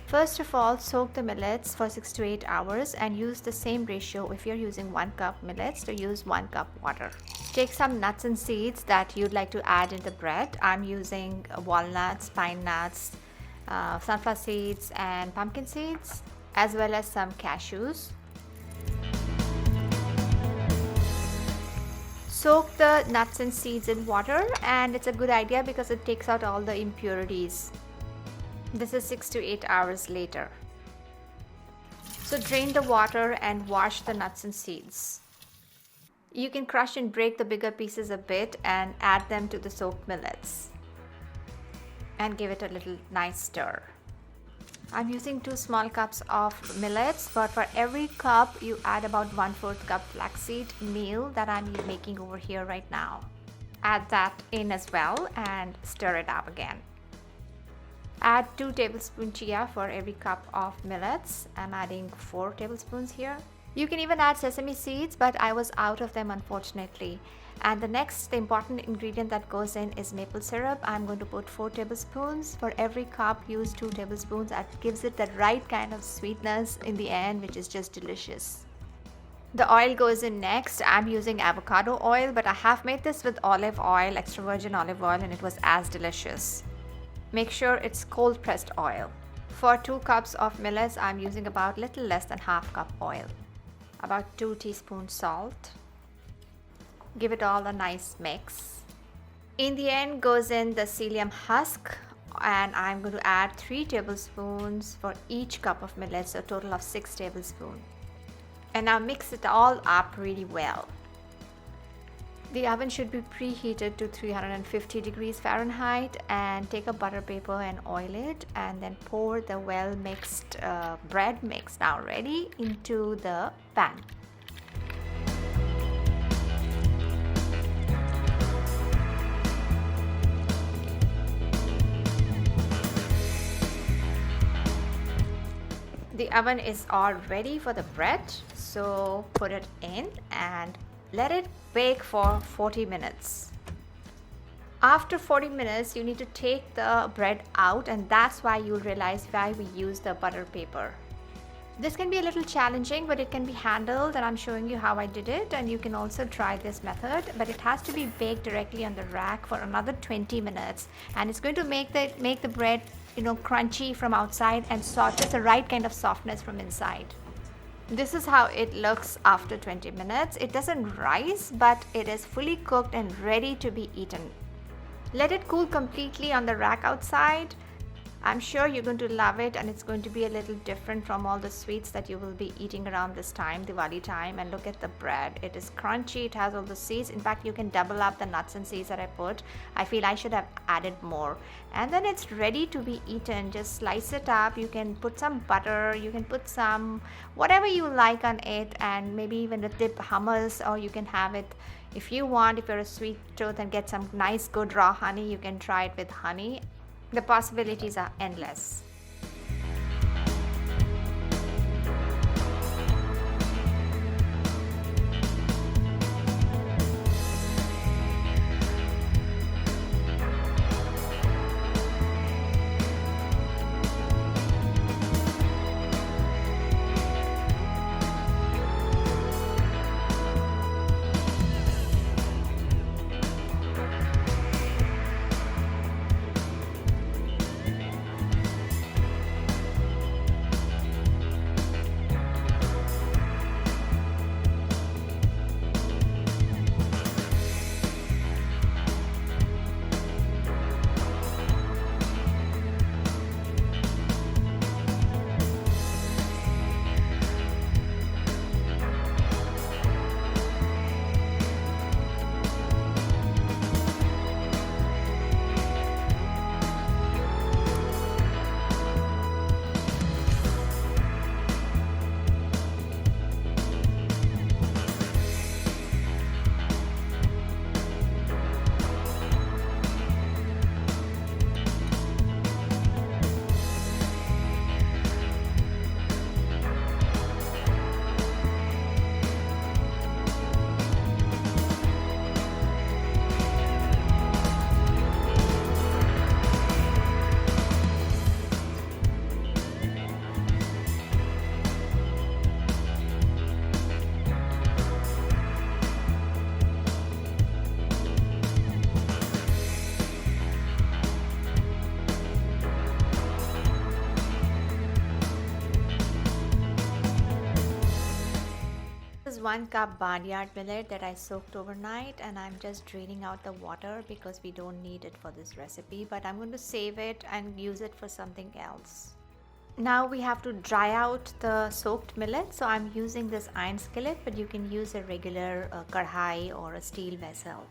First of all, soak the millets for 6 to 8 hours and use the same ratio. If you're using 1 cup millets, to use 1 cup water. Take some nuts and seeds that you'd like to add in the bread. I'm using walnuts, pine nuts, sunflower seeds and pumpkin seeds, as well as some cashews. Soak the nuts and seeds in water, and it's a good idea because it takes out all the impurities. This is 6 to 8 hours later. So drain the water and wash the nuts and seeds. You can crush and break the bigger pieces a bit and add them to the soaked millets and give it a little nice stir. I'm using 2 small cups of millets, but for every cup you add about 1/4 cup flaxseed meal that I'm making over here right now. Add that in as well and stir it up again. Add 2 tablespoons chia for every cup of millets. I'm adding 4 tablespoons here. You can even add sesame seeds, but I was out of them unfortunately. And the important ingredient that goes in is maple syrup. I'm going to put 4 tablespoons. For every cup, use 2 tablespoons. That gives it the right kind of sweetness in the end, which is just delicious. The oil goes in next. I'm using avocado oil, but I have made this with olive oil, extra virgin olive oil, and it was as delicious. Make sure it's cold pressed oil. For 2 cups of millets, I'm using about little less than half cup oil. About 2 teaspoons salt. Give it all a nice mix. In the end goes in the psyllium husk, and I'm going to add 3 tablespoons for each cup of millets, so a total of 6 tablespoons. And now mix it all up really well. The oven should be preheated to 350 degrees Fahrenheit, and take a butter paper and oil it, and then pour the well mixed bread mix now ready into the pan. The oven is all ready for the bread, so put it in and let it bake for 40 minutes. After 40 minutes, you need to take the bread out, and that's why you'll realize why we use the butter paper. This can be a little challenging, but it can be handled, and I'm showing you how I did it, and you can also try this method, but it has to be baked directly on the rack for another 20 minutes, and it's going to make the bread, crunchy from outside and soft, just the right kind of softness from inside. This is how it looks after 20 minutes. It doesn't rise, but it is fully cooked and ready to be eaten. Let it cool completely on the rack outside. I'm sure you're going to love it, and it's going to be a little different from all the sweets that you will be eating around this time, Diwali time. And look at the bread. It is crunchy. It has all the seeds. In fact, you can double up the nuts and seeds that I put. I feel I should have added more. And then it's ready to be eaten. Just slice it up. You can put some butter. You can put some whatever you like on it, and maybe even a dip hummus, or you can have it if you want. If you're a sweet tooth and get some nice good raw honey, you can try it with honey. The possibilities are endless. 1 cup barnyard millet that I soaked overnight, and I'm just draining out the water because we don't need it for this recipe, but I'm going to save it and use it for something else. Now we have to dry out the soaked millet, so I'm using this iron skillet, but you can use a regular kadha or a steel vessel.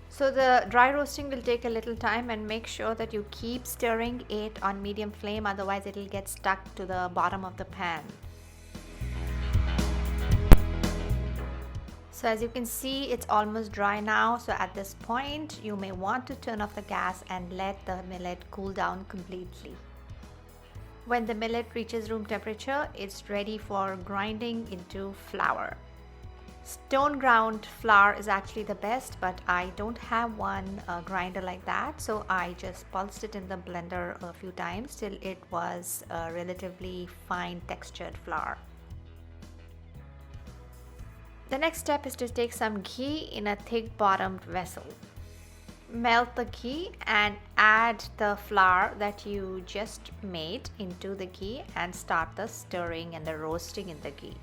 So the dry roasting will take a little time, and make sure that you keep stirring it on medium flame, otherwise it will get stuck to the bottom of the pan. So as you can see, it's almost dry now. So at this point, you may want to turn off the gas and let the millet cool down completely. When the millet reaches room temperature, it's ready for grinding into flour. Stone ground flour is actually the best, but I don't have one grinder like that, so I just pulsed it in the blender a few times till it was a relatively fine textured flour. The next step is to take some ghee in a thick bottomed vessel. Melt the ghee and add the flour that you just made into the ghee and start the stirring and the roasting in the ghee.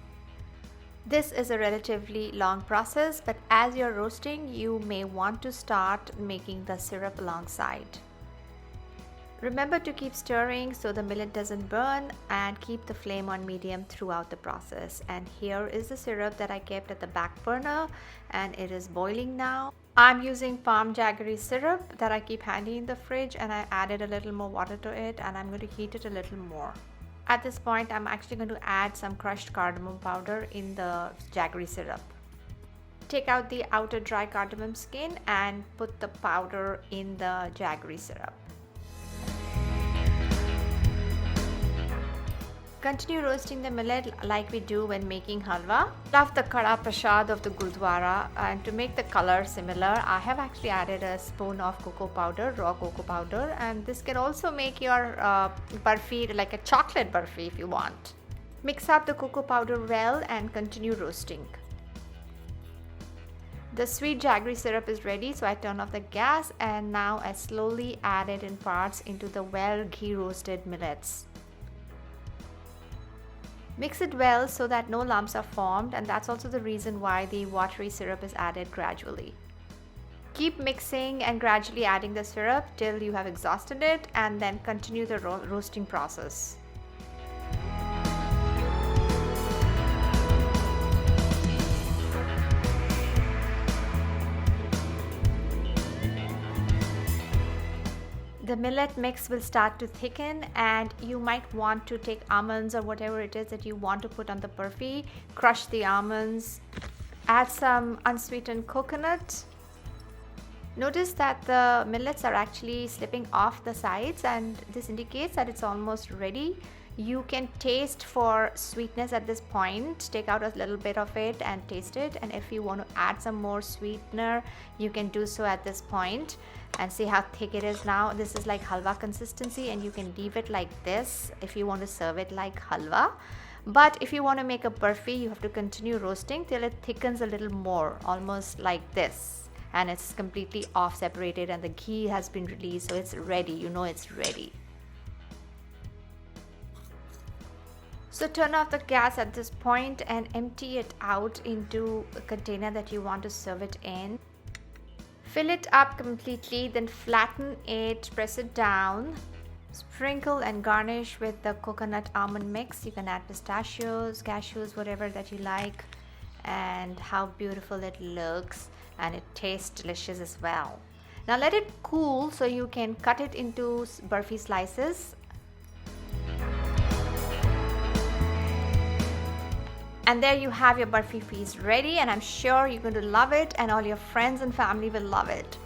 This is a relatively long process, but as you're roasting, you may want to start making the syrup alongside. Remember to keep stirring so the millet doesn't burn, and keep the flame on medium throughout the process. And here is the syrup that I kept at the back burner, and it is boiling now. I'm using palm jaggery syrup that I keep handy in the fridge, and I added a little more water to it, and I'm going to heat it a little more. At this point, I'm actually going to add some crushed cardamom powder in the jaggery syrup. Take out the outer dry cardamom skin and put the powder in the jaggery syrup. Continue roasting the millet like we do when making halwa. Love the kadha prasad of the gurdwara, and to make the color similar, I have actually added a spoon of cocoa powder, raw cocoa powder, and this can also make your barfi like a chocolate barfi if you want. Mix up the cocoa powder well and continue roasting. The sweet jaggery syrup is ready, so I turn off the gas, and now I slowly add it in parts into the well ghee roasted millets. Mix it well so that no lumps are formed, and that's also the reason why the watery syrup is added gradually. Keep mixing and gradually adding the syrup till you have exhausted it, and then continue the roasting process. The millet mix will start to thicken, and you might want to take almonds or whatever it is that you want to put on the barfi. Crush the almonds, add some unsweetened coconut. Notice that the millets are actually slipping off the sides, and this indicates that it's almost ready. You can taste for sweetness at this point. Take out a little bit of it and taste it, and if you want to add some more sweetener, you can do so at this point. And see how thick it is now. This is like halwa consistency, and you can leave it like this if you want to serve it like halwa. But if you want to make a barfi, you have to continue roasting till it thickens a little more, almost like this, and it's completely off separated and the ghee has been released, so it's ready. You know it's ready. So turn off the gas at this point and empty it out into a container that you want to serve it in. Fill it up completely, then flatten it, press it down, sprinkle and garnish with the coconut almond mix. You can add pistachios, cashews, whatever that you like, and how beautiful it looks, and it tastes delicious as well. Now let it cool so you can cut it into barfi slices. And there you have your barfi feast ready, and I'm sure you're going to love it, and all your friends and family will love it.